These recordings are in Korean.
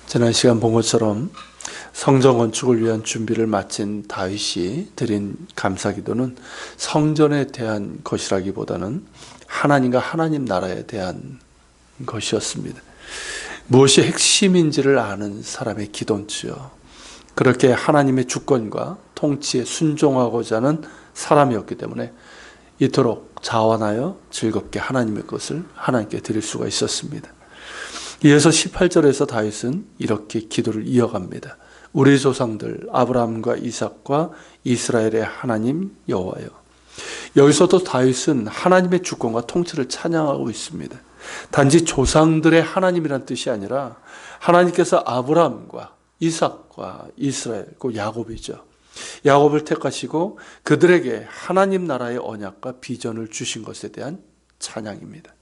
지난 시간 본 것처럼 성전 건축을 위한 준비를 마친 다윗이 드린 감사기도는 성전에 대한 것이라기보다는 하나님과 하나님 나라에 대한 것이었습니다. 무엇이 핵심인지를 아는 사람의 기도인지요. 그렇게 하나님의 주권과 통치에 순종하고자 하는 사람이었기 때문에 이토록 자원하여 즐겁게 하나님의 것을 하나님께 드릴 수가 있었습니다. 이어서 18절에서 다윗은 이렇게 기도를 이어갑니다. 우리 조상들 아브라함과 이삭과 이스라엘의 하나님 여호와여. 여기서도 다윗은 하나님의 주권과 통치를 찬양하고 있습니다. 단지 조상들의 하나님이란 뜻이 아니라 하나님께서 아브라함과 이삭과 이스라엘, 그 야곱이죠. 야곱을 택하시고 그들에게 하나님 나라의 언약과 비전을 주신 것에 대한 찬양입니다.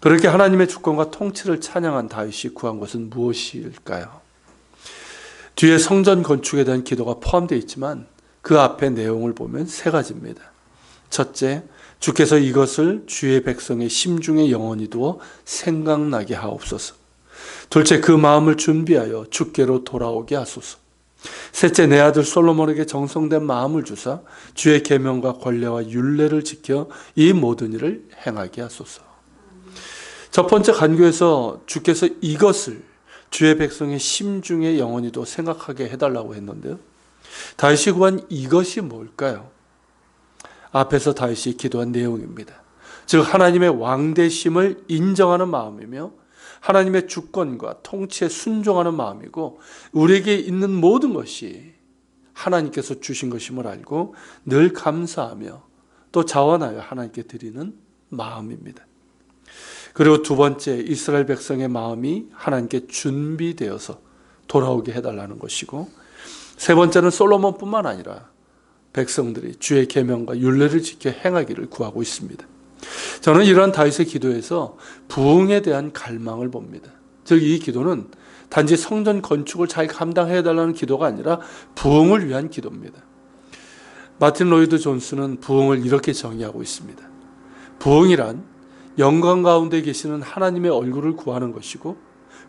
그렇게 하나님의 주권과 통치를 찬양한 다윗이 구한 것은 무엇일까요? 뒤에 성전 건축에 대한 기도가 포함되어 있지만 그 앞의 내용을 보면 세 가지입니다. 첫째, 주께서 이것을 주의 백성의 심중에 영원히 두어 생각나게 하옵소서. 둘째, 그 마음을 준비하여 주께로 돌아오게 하소서. 셋째, 내 아들 솔로몬에게 정성된 마음을 주사 주의 계명과 권례와 율례를 지켜 이 모든 일을 행하게 하소서. 첫 번째 간구에서 주께서 이것을 주의 백성의 심중에 영원히도 생각하게 해달라고 했는데요. 다윗이 구한 이것이 뭘까요? 앞에서 다윗이 기도한 내용입니다. 즉 하나님의 왕되심을 인정하는 마음이며 하나님의 주권과 통치에 순종하는 마음이고 우리에게 있는 모든 것이 하나님께서 주신 것임을 알고 늘 감사하며 또 자원하여 하나님께 드리는 마음입니다. 그리고 두 번째, 이스라엘 백성의 마음이 하나님께 준비되어서 돌아오게 해달라는 것이고, 세 번째는 솔로몬뿐만 아니라 백성들이 주의 계명과 율례를 지켜 행하기를 구하고 있습니다. 저는 이러한 다윗의 기도에서 부흥에 대한 갈망을 봅니다. 즉 이 기도는 단지 성전 건축을 잘 감당해달라는 기도가 아니라 부흥을 위한 기도입니다. 마틴 로이드 존스는 부흥을 이렇게 정의하고 있습니다. 부흥이란 영광 가운데 계시는 하나님의 얼굴을 구하는 것이고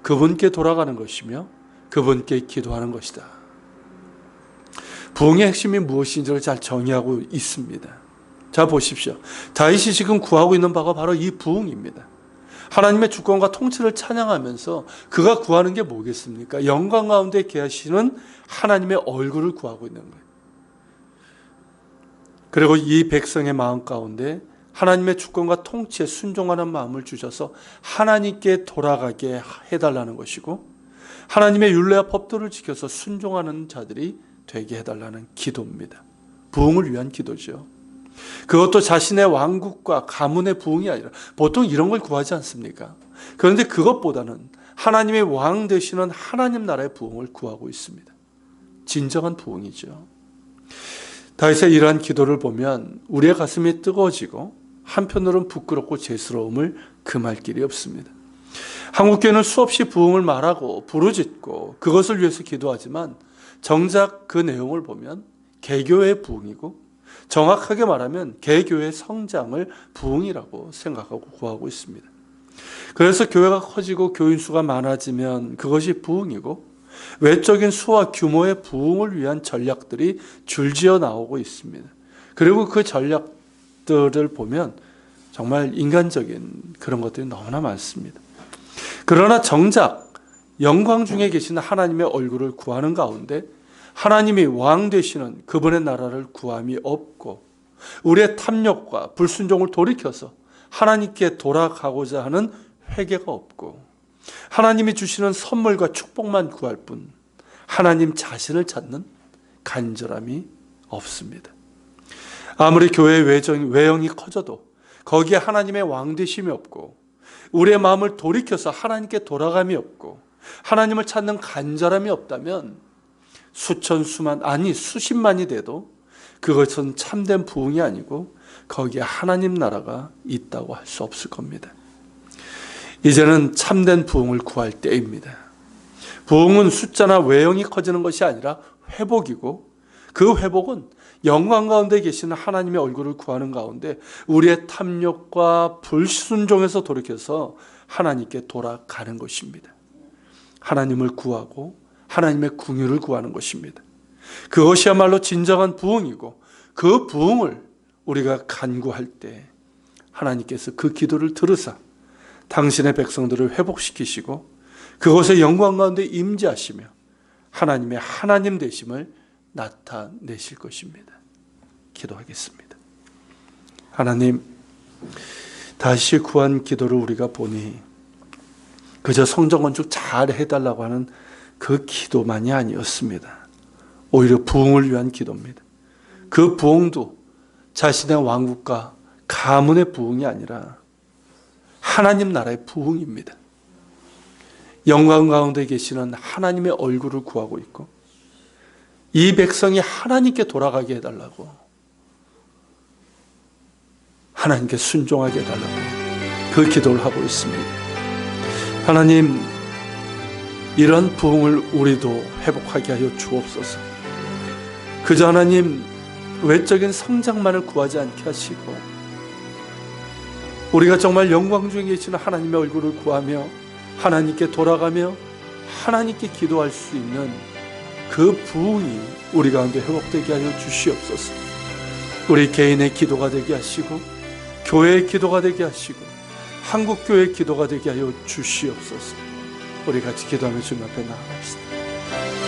그분께 돌아가는 것이며 그분께 기도하는 것이다. 부흥의 핵심이 무엇인지를 잘 정의하고 있습니다. 자 보십시오. 다윗이 지금 구하고 있는 바가 바로 이 부흥입니다. 하나님의 주권과 통치를 찬양하면서 그가 구하는 게 뭐겠습니까? 영광 가운데 계시는 하나님의 얼굴을 구하고 있는 거예요. 그리고 이 백성의 마음 가운데 하나님의 주권과 통치에 순종하는 마음을 주셔서 하나님께 돌아가게 해달라는 것이고 하나님의 율례와 법도를 지켜서 순종하는 자들이 되게 해달라는 기도입니다. 부흥을 위한 기도죠. 그것도 자신의 왕국과 가문의 부흥이 아니라 보통 이런 걸 구하지 않습니까? 그런데 그것보다는 하나님의 왕 되시는 하나님 나라의 부흥을 구하고 있습니다. 진정한 부흥이죠. 다윗의 이러한 기도를 보면 우리의 가슴이 뜨거워지고 한편으로는 부끄럽고 죄스러움을 금할 길이 없습니다. 한국교회는 수없이 부흥을 말하고 부르짖고 그것을 위해서 기도하지만 정작 그 내용을 보면 개교의 부흥이고 정확하게 말하면 개교의 성장을 부흥이라고 생각하고 구하고 있습니다. 그래서 교회가 커지고 교인 수가 많아지면 그것이 부흥이고 외적인 수와 규모의 부흥을 위한 전략들이 줄지어 나오고 있습니다. 그리고 그 전략들을 보면 정말 인간적인 그런 것들이 너무나 많습니다. 그러나 정작 영광 중에 계시는 하나님의 얼굴을 구하는 가운데 하나님이 왕 되시는 그분의 나라를 구함이 없고 우리의 탐욕과 불순종을 돌이켜서 하나님께 돌아가고자 하는 회개가 없고 하나님이 주시는 선물과 축복만 구할 뿐 하나님 자신을 찾는 간절함이 없습니다. 아무리 교회의 외형이 커져도 거기에 하나님의 왕되심이 없고 우리의 마음을 돌이켜서 하나님께 돌아감이 없고 하나님을 찾는 간절함이 없다면 수천 수만 아니 수십만이 돼도 그것은 참된 부흥이 아니고 거기에 하나님 나라가 있다고 할 수 없을 겁니다. 이제는 참된 부흥을 구할 때입니다. 부흥은 숫자나 외형이 커지는 것이 아니라 회복이고 그 회복은 영광 가운데 계시는 하나님의 얼굴을 구하는 가운데 우리의 탐욕과 불순종에서 돌이켜서 하나님께 돌아가는 것입니다. 하나님을 구하고 하나님의 궁유를 구하는 것입니다. 그것이야말로 진정한 부흥이고, 그 부흥을 우리가 간구할 때 하나님께서 그 기도를 들으사 당신의 백성들을 회복시키시고 그것의 영광 가운데 임재하시며 하나님의 하나님 되심을 나타내실 것입니다. 기도하겠습니다. 하나님, 다시 구한 기도를 우리가 보니 그저 성전 건축 잘 해달라고 하는 그 기도만이 아니었습니다. 오히려 부흥을 위한 기도입니다. 그 부흥도 자신의 왕국과 가문의 부흥이 아니라 하나님 나라의 부흥입니다. 영광 가운데 계시는 하나님의 얼굴을 구하고 있고, 이 백성이 하나님께 돌아가게 해달라고, 하나님께 순종하게 해달라고 그 기도를 하고 있습니다. 하나님, 이런 부흥을 우리도 회복하게 하여 주옵소서. 그저 하나님 외적인 성장만을 구하지 않게 하시고, 우리가 정말 영광 중에 계시는 하나님의 얼굴을 구하며 하나님께 돌아가며 하나님께 기도할 수 있는 그 부흥이 우리 가운데 회복되게 하여 주시옵소서. 우리 개인의 기도가 되게 하시고, 교회의 기도가 되게 하시고, 한국교회의 기도가 되게 하여 주시옵소서. 우리 같이 기도하며 주님 앞에 나아갑시다.